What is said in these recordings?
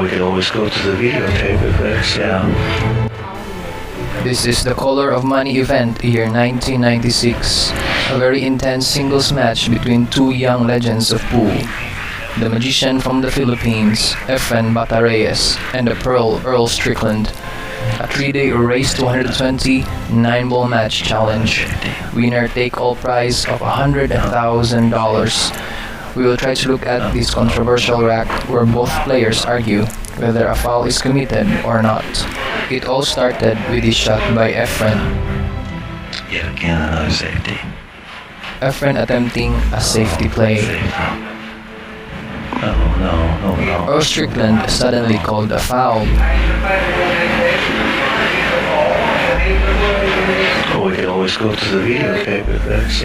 we could always go to the videotape if that's, This is the Color of Money event year 1996, a very intense singles match between two young legends of pool. The magician from the Philippines, Efren Reyes, and the Pearl Earl Strickland. A 3-day race to 120 9-ball match challenge. Winner take all prize of $100,000. We will try to look at this controversial rack where both players argue whether a foul is committed or not. It all started with a shot by Efren. Yet again, another safety. Efren attempting a safety play. No. Earl Strickland suddenly called a foul. We could always go to the videotape if that's,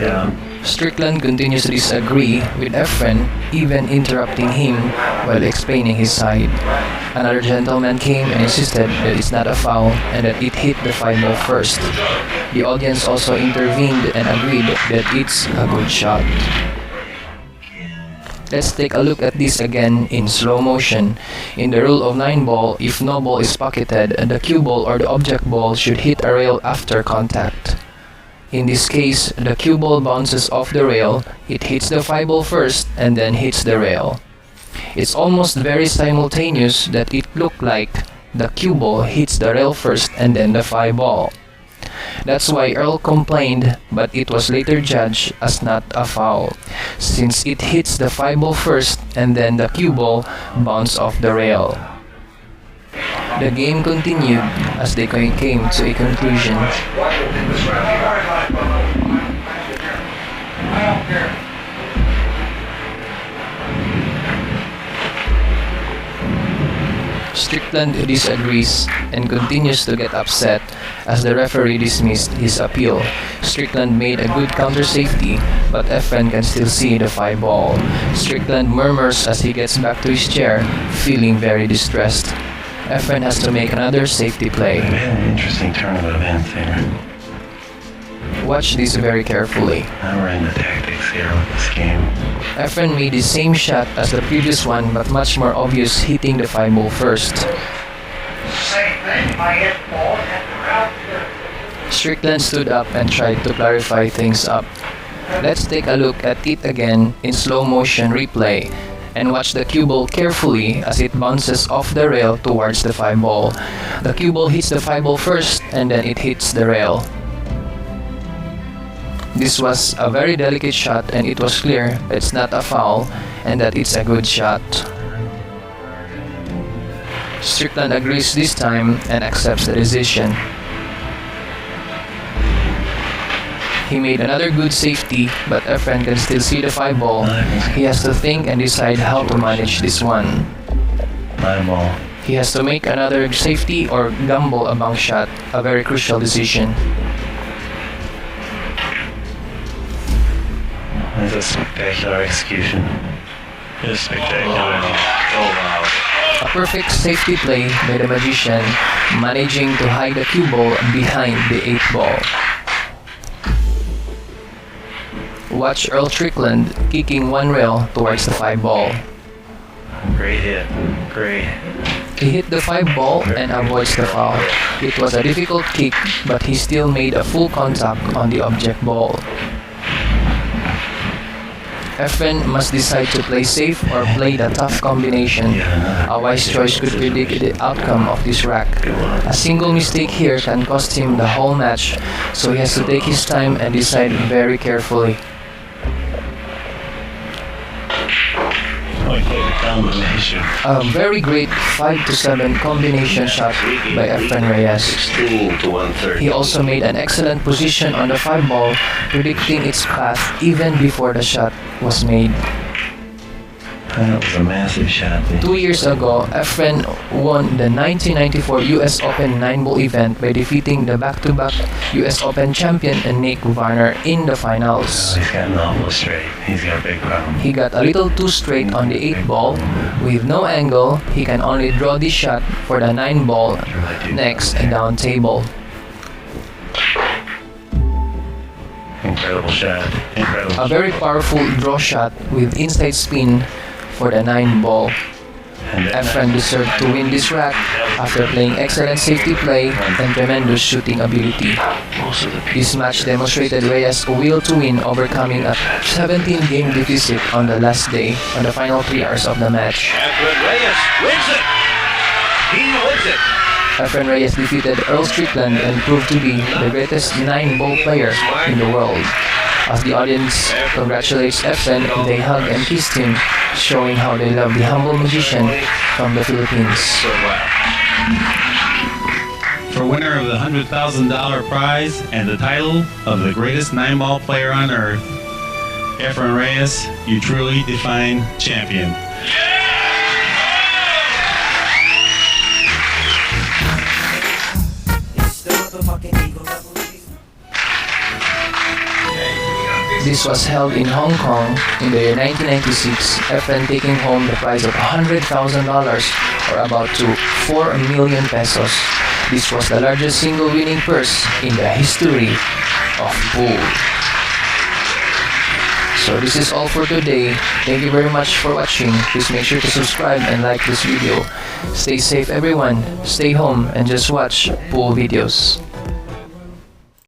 Strickland continues to disagree with Efren, even interrupting him while explaining his side. Another gentleman came and insisted that it's not a foul and that it hit the 5-ball first. The audience also intervened and agreed that it's a good shot. Let's take a look at this again in slow motion. In the rule of 9-ball, if no ball is pocketed, the cue ball or the object ball should hit a rail after contact. In this case, the cue ball bounces off the rail, it hits the 5-ball first, and then hits the rail. It's almost very simultaneous that it looked like the cue ball hits the rail first and then the 5-ball. That's why Earl complained, but it was later judged as not a foul, since it hits the 5-ball first and then the cue ball bounced off the rail. The game continued as they came to a conclusion. Strickland disagrees and continues to get upset as the referee dismissed his appeal. Strickland made a good counter safety, but Efren can still see the 5-ball. Strickland murmurs as he gets back to his chair, feeling very distressed. Efren has to make another safety play. We had an interesting turn of events here. Watch this very carefully. Now we're in the tactics here with this game. Efren made the same shot as the previous one, but much more obvious, hitting the 5-ball first. Strickland stood up and tried to clarify things up. Let's take a look at it again in slow motion replay and watch the cue ball carefully as it bounces off the rail towards the 5-ball. The cue ball hits the 5-ball first and then it hits the rail. This was a very delicate shot and it was clear that it's not a foul and that it's a good shot. Strickland agrees this time and accepts the decision. He made another good safety, but Efren can still see the 5-ball. He has to think and decide how to manage this one. 9-ball. He has to make another safety or gamble a bank shot, a very crucial decision. That's a spectacular execution. It's spectacular. Oh wow. A perfect safety play by the magician, managing to hide the cue ball behind the 8-ball. Watch Earl Strickland kicking one rail towards the 5-ball. Great hit. Great. He hit the 5-ball and avoids the foul. It was a difficult kick, but he still made a full contact on the object ball. Efren must decide to play safe or play the tough combination. A wise choice could predict the outcome of this rack. A single mistake here can cost him the whole match, so he has to take his time and decide very carefully. A very great 5-7 combination shot by Efren Reyes. 16 to 130. He also made an excellent position on the 5-ball, predicting its path even before the shot was made. That was a massive shot. 2 years ago, Efren won the 1994 US Open 9-ball event by defeating the back-to-back US Open champion Nick Varner in the finals. He's got an awful straight. He's got a big problem. He got a little too straight on the 8-ball. With no angle, he can only draw the shot for the 9-ball next down table. Incredible shot. Incredible. A very powerful draw shot with inside spin for the 9-ball. Efren deserved to win this rack after playing excellent safety play and tremendous shooting ability. This match demonstrated Reyes' will to win, overcoming a 17-game deficit on the last day on the final 3 hours of the match. Efren Reyes wins it! He wins it! Efren Reyes defeated Earl Strickland and proved to be the greatest 9-ball player in the world. As the audience congratulates Efren, they hug and kissed him, showing how they love the humble musician from the Philippines. For winner of the $100,000 prize and the title of the greatest 9-ball player on earth, Efren Reyes, you truly define champion. This was held in Hong Kong in the year 1996, Efren taking home the prize of $100,000 or about to 4 million pesos. This was the largest single winning purse in the history of pool. So this is all for today. Thank you very much for watching. Please make sure to subscribe and like this video. Stay safe everyone, stay home and just watch pool videos.